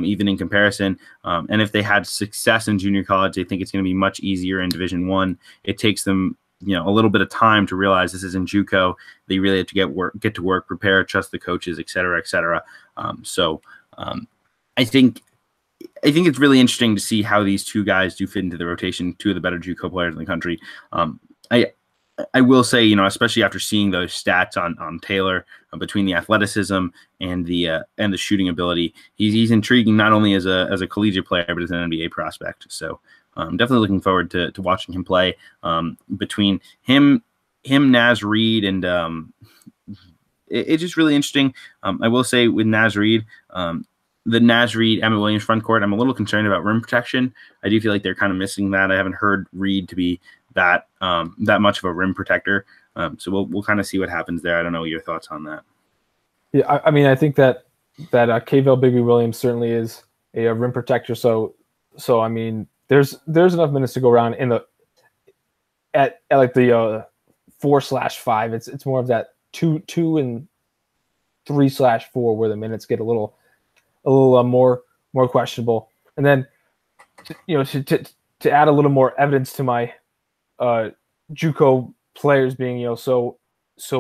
even in comparison. And if they had success in junior college, they think it's going to be much easier in Division I. It takes them, a little bit of time to realize this is in JUCO. They really have to get to work, prepare, trust the coaches, et cetera, et cetera. I think it's really interesting to see how these two guys do fit into the rotation, two of the better JUCO players in the country. I will say, especially after seeing those stats on Taylor, between the athleticism and the shooting ability, he's intriguing not only as a collegiate player but as an NBA prospect. So I'm definitely looking forward to watching him play. Between him him, Naz Reid, and it's just really interesting. I will say with Naz Reid, the Naz Reid, Emmett Williams front court, I'm a little concerned about rim protection. I do feel like they're kind of missing that. I haven't heard Reid to be that much of a rim protector. So we'll kind of see what happens there. I don't know what your thoughts on that. Yeah, I mean, I think that Kavell Bigby Williams certainly is a rim protector. So I mean, there's enough minutes to go around in the at like the 4/5. It's more of that 2 and 3/4 where the minutes get a little more questionable. And then to add a little more evidence to my JUCO players being so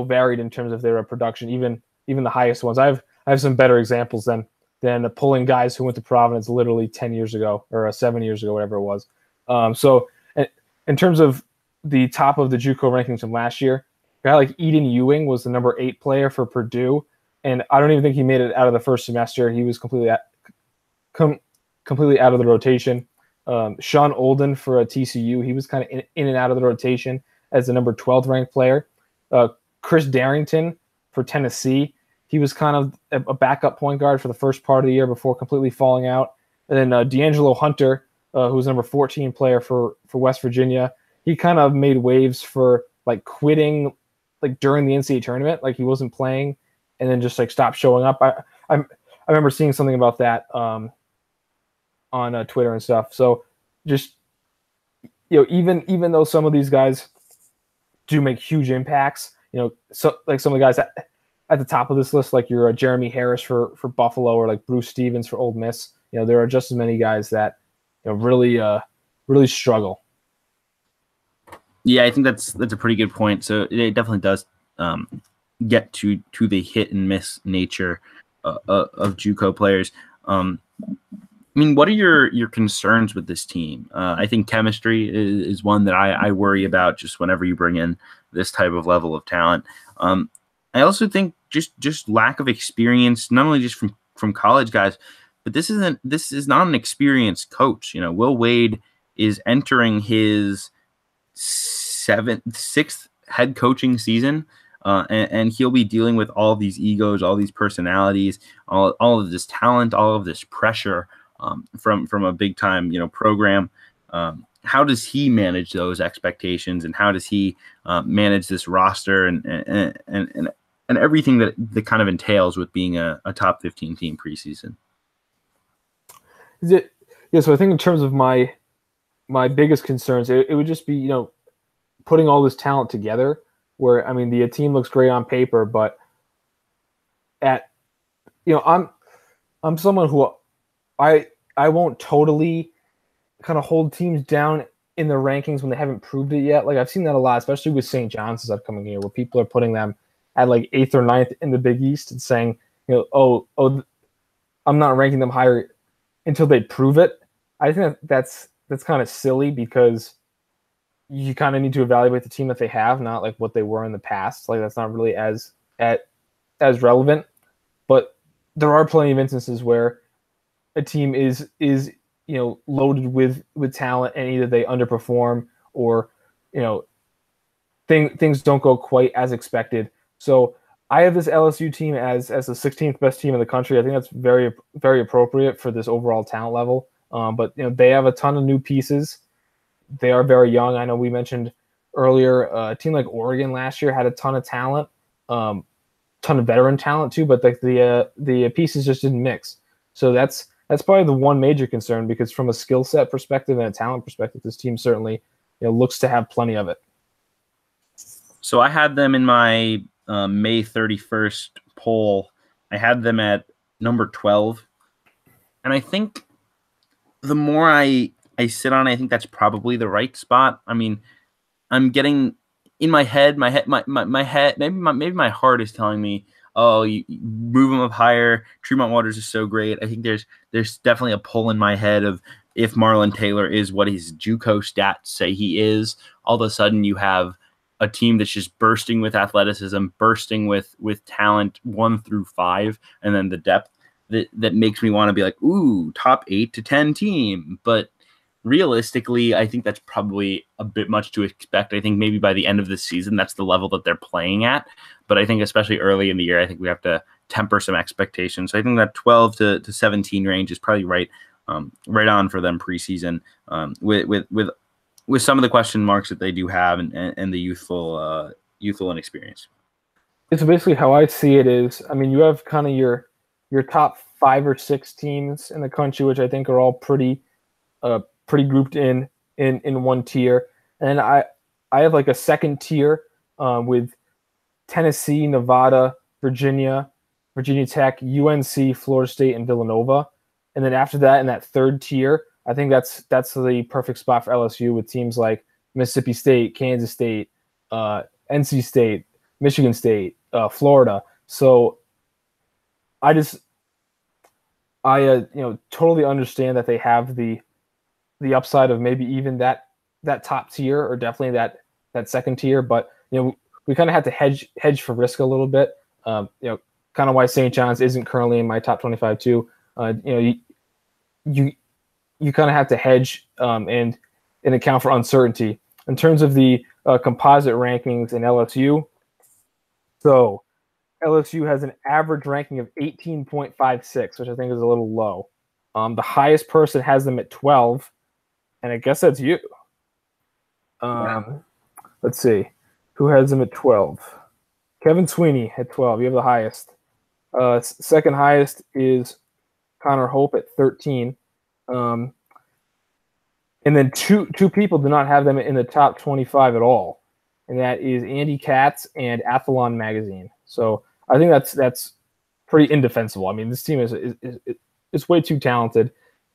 varied in terms of their production, even the highest ones. I have some better examples than pulling guys who went to Providence literally 10 years ago or 7 years ago, whatever it was. So in terms of the top of the JUCO rankings from last year, a guy like Eden Ewing was the number 8 player for Purdue, and I don't even think he made it out of the first semester. He was completely out of the rotation. Sean Olden for TCU, he was kind of in and out of the rotation as the number 12th ranked player. Chris Darrington for Tennessee, he was kind of a backup point guard for the first part of the year before completely falling out. And then D'Angelo Hunter, who was number 14 player for West Virginia, he kind of made waves for like quitting like during the NCAA tournament, like he wasn't playing and then just like stopped showing up. I remember seeing something about that on Twitter and stuff. So just even though some of these guys do make huge impacts, so like some of the guys at the top of this list, like your Jeremy Harris for Buffalo or like Bruce Stevens for Ole Miss, there are just as many guys that really struggle. Yeah, I think that's a pretty good point. So it definitely does get to the hit and miss nature of JUCO players. I mean, what are your concerns with this team? I think chemistry is one that I worry about just whenever you bring in this type of level of talent. I also think just lack of experience, not only just from college guys, but this is not an experienced coach. Will Wade is entering his sixth head coaching season, and he'll be dealing with all these egos, all these personalities, all of this talent, all of this pressure from a big time program. How does he manage those expectations, and how does he manage this roster and everything that kind of entails with being a top 15 team preseason? So I think in terms of my biggest concerns, it would just be putting all this talent together. Where I mean, the team looks great on paper, but I'm someone who I won't totally kind of hold teams down in the rankings when they haven't proved it yet. Like I've seen that a lot, especially with St. John's this upcoming year, where people are putting them at like 8th or 9th in the Big East and saying, oh, I'm not ranking them higher until they prove it. I think that's kind of silly, because you kind of need to evaluate the team that they have, not like what they were in the past. Like that's not really as relevant. But there are plenty of instances where a team is loaded with talent, and either they underperform or things don't go quite as expected. So I have this LSU team as the 16th best team in the country. I think that's very, very appropriate for this overall talent level. But they have a ton of new pieces. They are very young. I know we mentioned earlier a team like Oregon last year had a ton of talent, ton of veteran talent too, but like the pieces just didn't mix. So that's probably the one major concern, because from a skill set perspective and a talent perspective, this team certainly looks to have plenty of it. So I had them in my May 31st poll. I had them at number 12, and I think the more I sit on it, I think that's probably the right spot. I mean, I'm getting in my head, my head, maybe my heart is telling me, oh, you move them up higher. Tremont Waters is so great. I think there's definitely a pull in my head of, if Marlon Taylor is what his JUCO stats say he is, all of a sudden you have a team that's just bursting with athleticism, bursting with talent 1 through 5, and then the depth that makes me want to be like, ooh, top 8 to 10 team. But realistically, I think that's probably a bit much to expect. I think maybe by the end of the season, that's the level that they're playing at. But I think especially early in the year, I think we have to temper some expectations. So I think that 12 to 17 range is probably right on for them preseason, with some of the question marks that they do have and the youthful inexperience. It's basically how I see it is, I mean, you have kind of your top 5 or 6 teams in the country, which I think are all pretty grouped in one tier. And I have like a second tier with Tennessee, Nevada, Virginia Tech, UNC, Florida State, and Villanova. And then after that, in that third tier, I think that's the perfect spot for LSU with teams like Mississippi State, Kansas State, NC State, Michigan State, Florida. So I totally understand that they have the upside of maybe even that top tier, or definitely that second tier. But we kind of have to hedge for risk a little bit. Kind of why St. John's isn't currently in my top 25 too. You kind of have to hedge and account for uncertainty in terms of the composite rankings in LSU. So LSU has an average ranking of 18.56, which I think is a little low. The highest person has them at 12, and I guess that's you. Let's see. Who has them at 12? Kevin Sweeney at 12. You have the highest. Second highest is Connor Hope at 13. And then two people do not have them in the top 25 at all, and that is Andy Katz and Athlon Magazine. So I think that's pretty indefensible. I mean, this team is way too talented,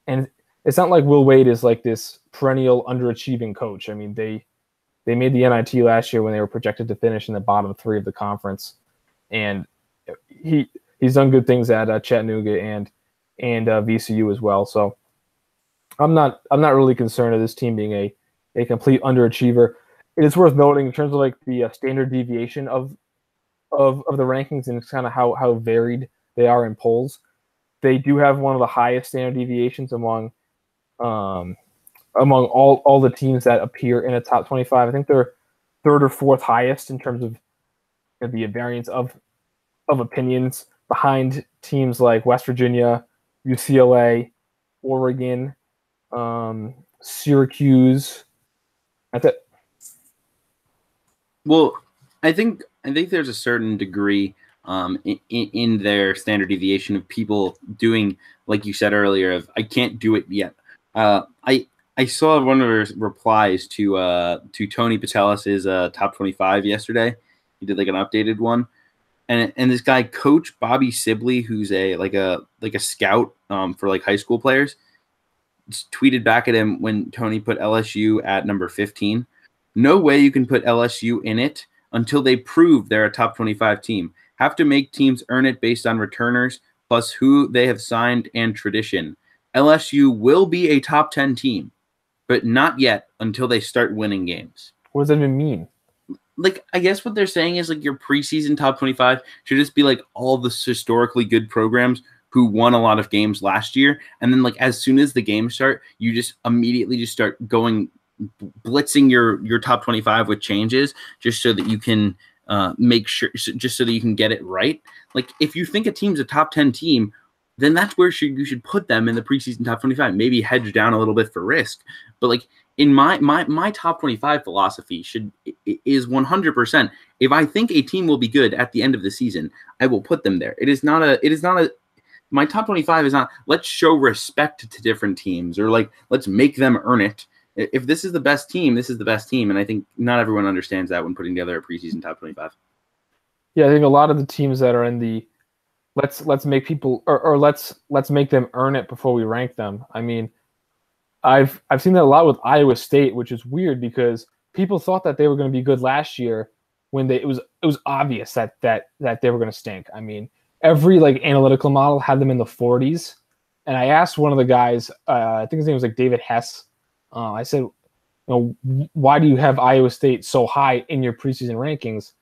and it's not like Will Wade is like this perennial underachieving coach. I mean, they made the NIT last year when they were projected to finish in the bottom 3 of the conference, and he's done good things at Chattanooga and VCU as well. So I'm not really concerned of this team being a complete underachiever. It is worth noting in terms of like the standard deviation of the rankings and kind of how varied they are in polls. They do have one of the highest standard deviations among all the teams that appear in a top 25. I think they're third or fourth highest in terms of the variance of opinions, behind teams like West Virginia, UCLA, Oregon, Syracuse. That's it. Well, I think there's a certain degree in their standard deviation of people doing, like you said earlier, of I can't do it yet. I saw one of his replies to Tony Patelis' top 25 yesterday. He did like an updated one, and this guy, Coach Bobby Sibley, who's a scout for like high school players, tweeted back at him when Tony put LSU at number 15. No way you can put LSU in it until they prove they're a top 25 team. Have to make teams earn it based on returners plus who they have signed and tradition. LSU will be a top 10 team, but not yet until they start winning games. What does that even mean? Like, I guess what they're saying is like your preseason top 25 should just be like all the historically good programs who won a lot of games last year. And then like as soon as the games start, you just immediately just start blitzing your top 25 with changes just so that you can make sure, just so that you can get it right. Like if you think a team's a top 10 team, then that's where you should put them in the preseason top 25. Maybe hedge down a little bit for risk. But like in my top 25 philosophy is 100%. If I think a team will be good at the end of the season, I will put them there. My top 25 is not let's show respect to different teams or like let's make them earn it. If this is the best team, this is the best team. And I think not everyone understands that when putting together a preseason top 25. Yeah, I think a lot of the teams that are in the let's make people or let's make them earn it before we rank them. I mean, I've seen that a lot with Iowa State, which is weird because people thought that they were going to be good last year when it was obvious that they were going to stink. I mean, every like analytical model had them in the 40s, and I asked one of the guys, I think his name was like David Hess. I said, why do you have Iowa State so high in your preseason rankings?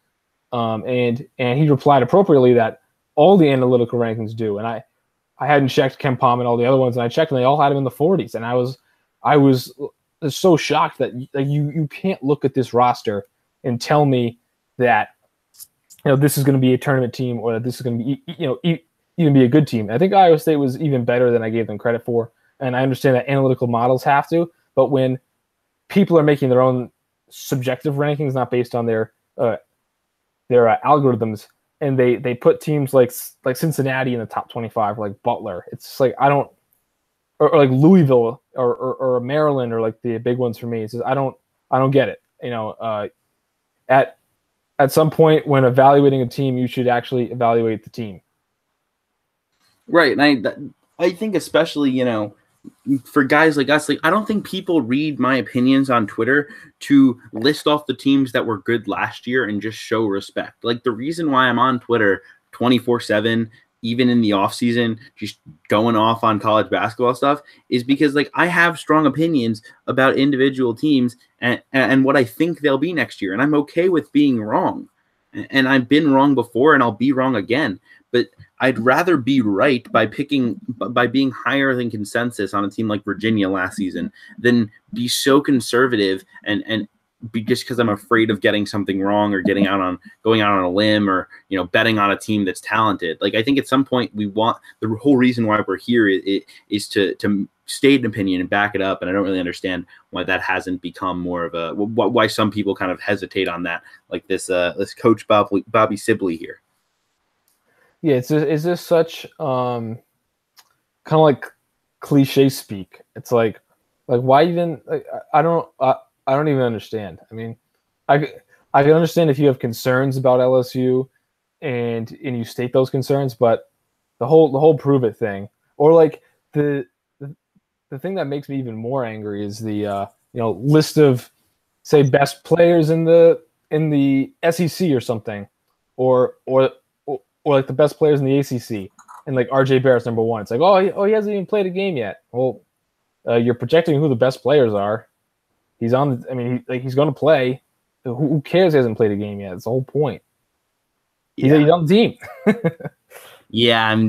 And he replied appropriately that all the analytical rankings do. And I hadn't checked KenPom and all the other ones, and I checked, and they all had him in the 40s. And I was I was so shocked that you can't look at this roster and tell me that this is going to be a tournament team or that this is going to be even be a good team. I think Iowa State was even better than I gave them credit for, and I understand that analytical models have to, but when people are making their own subjective rankings, not based on their algorithms, and they put teams like Cincinnati in the top 25, like Butler, it's just like I don't, or like Louisville or Maryland or like the big ones for me. It's just I don't get it. At some point when evaluating a team, you should actually evaluate the team. Right, and I think especially for guys like us, like I don't think people read my opinions on Twitter to list off the teams that were good last year and just show respect. Like the reason why I'm on Twitter 24/7, even in the off season, just going off on college basketball stuff, is because like I have strong opinions about individual teams and what I think they'll be next year, and I'm okay with being wrong. And I've been wrong before, and I'll be wrong again. But I'd rather be right by being higher than consensus on a team like Virginia last season than be so conservative and be just because I'm afraid of getting something wrong or going out on a limb or betting on a team that's talented. Like I think at some point we want the whole reason why we're here is to state an opinion and back it up, and I don't really understand why that hasn't become more of a why some people kind of hesitate on that, like this Coach Bobby Sibley here. Yeah, it's just such kind of like cliche speak. It's like why even? Like, I don't even understand. I mean, I can understand if you have concerns about LSU and you state those concerns, but the whole prove it thing, or like the thing that makes me even more angry is the list of say best players in the SEC or something, or like the best players in the ACC, and like RJ Barrett's number one. It's like, he hasn't even played a game yet. Well, you're projecting who the best players are. He's on. He's going to play. Who cares? He hasn't played a game yet. It's the whole point. He's on the team. Yeah,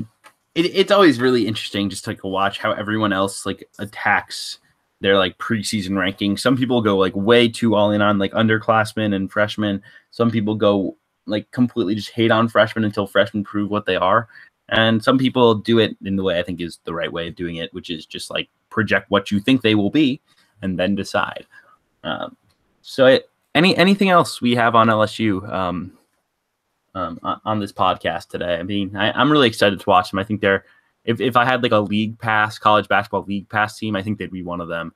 it's always really interesting just to like watch how everyone else like attacks their like preseason rankings. Some people go like way too all in on like underclassmen and freshmen. Some people go like completely just hate on freshmen until freshmen prove what they are. And some people do it in the way I think is the right way of doing it, which is just like project what you think they will be and then decide. Anything else we have on LSU on this podcast today? I mean, I'm really excited to watch them. I think if I had like a league pass, college basketball league pass team, I think they'd be one of them.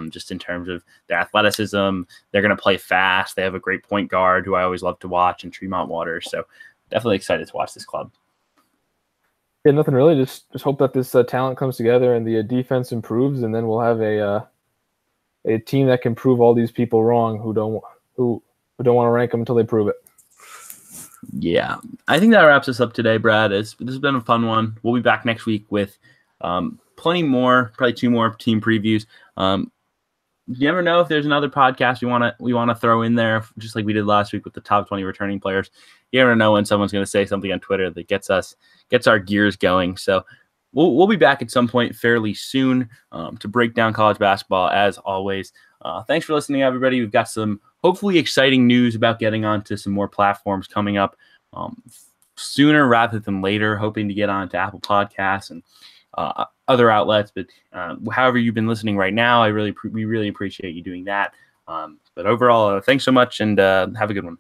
Just in terms of the athleticism, they're going to play fast. They have a great point guard who I always love to watch in Tremont Waters. So definitely excited to watch this club. Yeah, nothing really. Just hope that this talent comes together and the defense improves, and then we'll have a team that can prove all these people wrong who don't want to rank them until they prove it. Yeah, I think that wraps us up today, Brad. This has been a fun one. We'll be back next week with plenty more, probably 2 more team previews. You never know if there's another podcast we want to throw in there, just like we did last week with the top 20 returning players. You never know when someone's going to say something on Twitter that gets our gears going. So we'll be back at some point fairly soon to break down college basketball as always. Thanks for listening, everybody. We've got some hopefully exciting news about getting onto some more platforms coming up sooner rather than later, hoping to get onto Apple Podcasts and other outlets. But however you've been listening right now, we really appreciate you doing that. But overall, thanks so much, and have a good one.